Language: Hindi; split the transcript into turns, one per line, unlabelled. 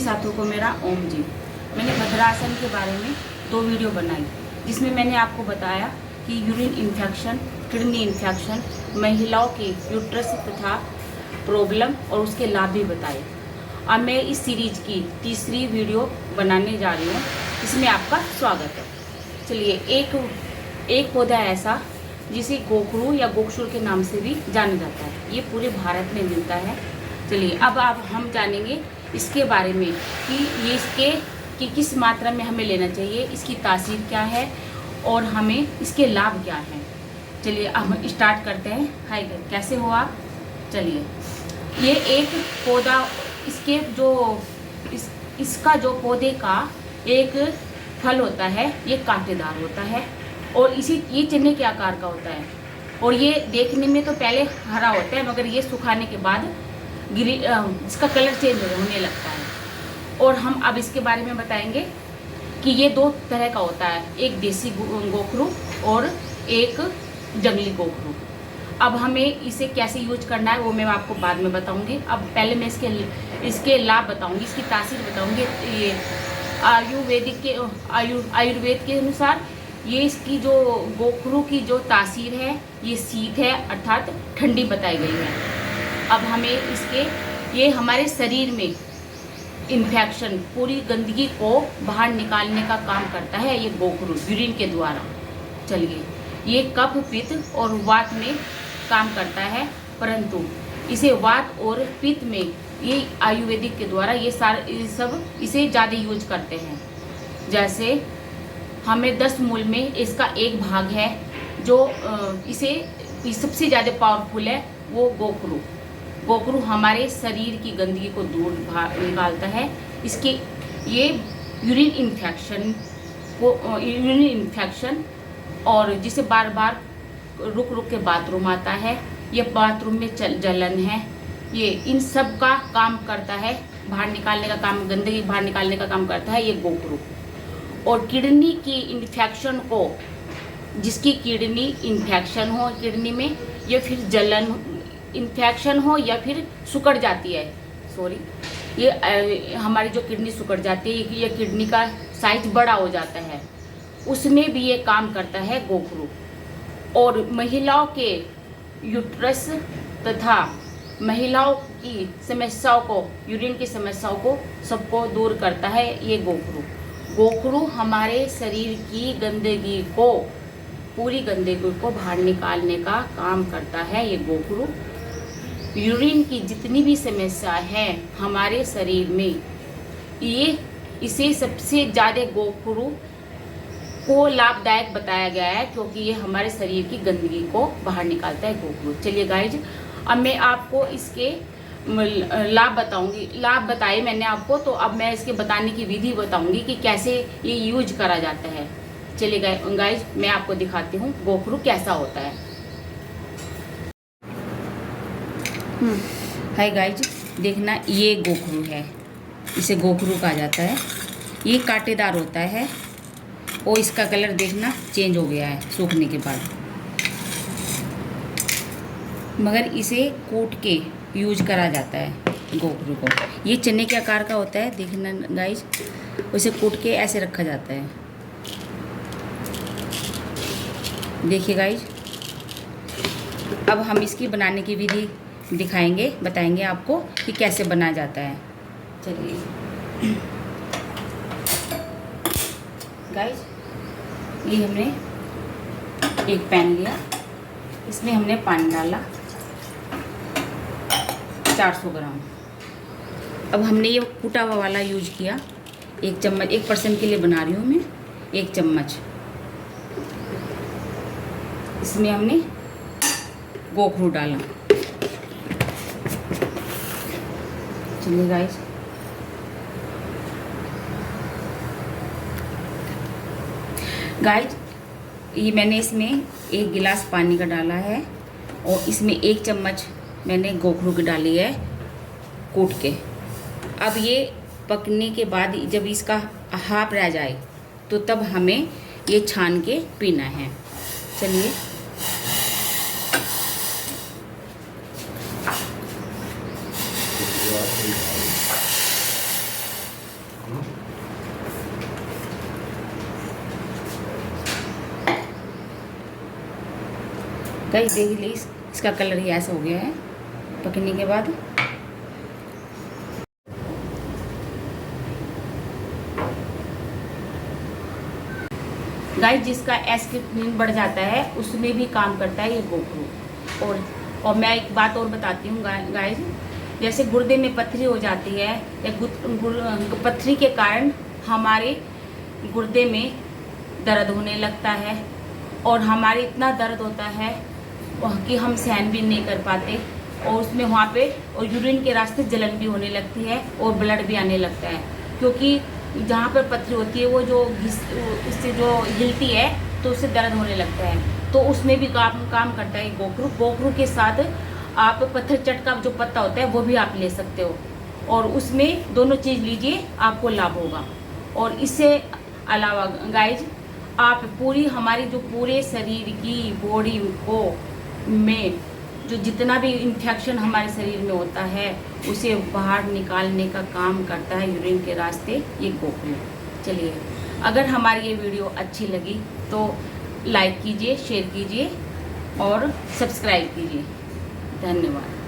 साथियों को मेरा ओम जी। मैंने भद्रासन के बारे में 2 वीडियो बनाई, जिसमें मैंने आपको बताया कि यूरिन इन्फेक्शन, किडनी इन्फेक्शन, महिलाओं के यूट्रस तथा प्रॉब्लम और उसके लाभ भी बताए। अब मैं इस सीरीज की तीसरी वीडियो बनाने जा रही हूँ, इसमें आपका स्वागत है। चलिए, एक पौधा ऐसा जिसे गोखरू या गोक्षुर के नाम से भी जाना जाता है, ये पूरे भारत में मिलता है। चलिए, अब हम जानेंगे इसके बारे में कि किस मात्रा में हमें लेना चाहिए, इसकी तासीर क्या है और हमें इसके लाभ क्या हैं। चलिए, अब हम स्टार्ट करते हैं। हाय, कैसे हो आप? चलिए, ये एक पौधा, इसका जो पौधे का एक फल होता है, ये कांटेदार होता है और ये चने के आकार का होता है और ये देखने में तो पहले हरा होता है, मगर ये सुखाने के बाद इसका कलर चेंज होने लगता है। और हम अब इसके बारे में बताएंगे कि ये 2 तरह का होता है, एक देसी गोखरू और एक जंगली गोखरू। अब हमें इसे कैसे यूज करना है वो मैं आपको बाद में बताऊंगी। अब पहले मैं इसके लाभ बताऊंगी, इसकी तासीर बताऊंगी। ये आयुर्वेद के अनुसार ये इसकी जो गोखरू की जो तासीर है, ये शीत है, अर्थात ठंडी बताई गई है। अब हमें ये हमारे शरीर में इन्फेक्शन, पूरी गंदगी को बाहर निकालने का काम करता है, ये गोखरू यूरिन के द्वारा। चलिए, ये कफ, पित्त और वात में काम करता है, परंतु इसे वात और पित्त में ये आयुर्वेदिक के द्वारा ये सब इसे ज़्यादा यूज करते हैं। जैसे हमें 10 मूल में इसका 1 भाग है जो इसे सबसे ज़्यादा पावरफुल है, वो गोखरू हमारे शरीर की गंदगी को दूर निकालता है। ये यूरिन इन्फेक्शन और जिसे बार बार रुक के बाथरूम आता है, ये बाथरूम में जलन है, ये इन सब का काम करता है, बाहर निकालने का काम, गंदगी बाहर निकालने का काम करता है ये गोखरू। और किडनी की इन्फेक्शन को, जिसकी किडनी इन्फेक्शन हो, किडनी में या फिर जलन इन्फेक्शन हो या फिर सिकुड़ जाती है, ये हमारी जो किडनी सिकुड़ जाती है, ये किडनी का साइज बड़ा हो जाता है, उसमें भी ये काम करता है गोखरू। और महिलाओं के यूट्रस तथा महिलाओं की समस्याओं को, यूरिन की समस्याओं को सबको दूर करता है ये गोखरू हमारे शरीर की गंदगी को, पूरी गंदगी को बाहर निकालने का काम करता है ये गोखरू। यूरिन की जितनी भी समस्या है हमारे शरीर में, इसे सबसे ज़्यादा गोखरू को लाभदायक बताया गया है, क्योंकि ये हमारे शरीर की गंदगी को बाहर निकालता है गोखरू। चलिए गाइज, अब मैं आपको इसके लाभ बताऊंगी। लाभ बताए मैंने आपको, तो अब मैं इसके बताने की विधि बताऊंगी कि कैसे ये यूज करा जाता है। चलिए गाइज, मैं आपको दिखाती हूँ गोखरू कैसा होता है। हाय गाइज, देखना, ये गोखरू है, इसे गोखरू कहा जाता है। ये कांटेदार होता है और इसका कलर देखना चेंज हो गया है सूखने के बाद, मगर इसे कूट के यूज करा जाता है गोखरू को। ये चने के आकार का होता है, देखना गाइज, उसे कूट के ऐसे रखा जाता है। देखिए गाइज, अब हम इसकी बनाने की विधि दिखाएंगे, बताएंगे आपको कि कैसे बनाया जाता है। चलिए गाइज, ये हमने एक पैन लिया, इसमें हमने पानी डाला 400 ग्राम। अब हमने ये कूटा हुआ वाला यूज किया, 1 चम्मच, 1% के लिए बना रही हूँ मैं, 1 चम्मच इसमें हमने गोखरू डाला। चलिए गाइस, ये मैंने इसमें 1 गिलास पानी का डाला है और इसमें 1 चम्मच मैंने गोखरू की डाली है कूट के। अब ये पकने के बाद जब इसका हाफ रह जाए तो तब हमें ये छान के पीना है। चलिए, गाइस देख ली, इसका कलर ही ऐसा हो गया है पकने के बाद। गाइस जिसका एस्किन बढ़ जाता है उसमें भी काम करता है ये गोखरू। और मैं एक बात और बताती हूँ गाइस, जैसे गुर्दे में पथरी हो जाती है या पथरी के कारण हमारे गुर्दे में दर्द होने लगता है और हमारे इतना दर्द होता है कि हम सहन भी नहीं कर पाते, और उसमें वहाँ पे और यूरिन के रास्ते जलन भी होने लगती है और ब्लड भी आने लगता है, क्योंकि जहाँ पर पथरी होती है वो जो इससे जो हिलती है तो उससे दर्द होने लगता है। तो उसमें भी काम करता है गोखरू। गोखरू के साथ आप पत्थर चट का जो पत्ता होता है वो भी आप ले सकते हो, और उसमें दोनों चीज़ लीजिए, आपको लाभ होगा। और इससे अलावा गाइज आप पूरी हमारी जो पूरे शरीर की बॉडी को में जो जितना भी इन्फेक्शन हमारे शरीर में होता है उसे बाहर निकालने का काम करता है यूरिन के रास्ते ये गोखरू। चलिए, अगर हमारी ये वीडियो अच्छी लगी तो लाइक कीजिए, शेयर कीजिए और सब्सक्राइब कीजिए। धन्यवाद।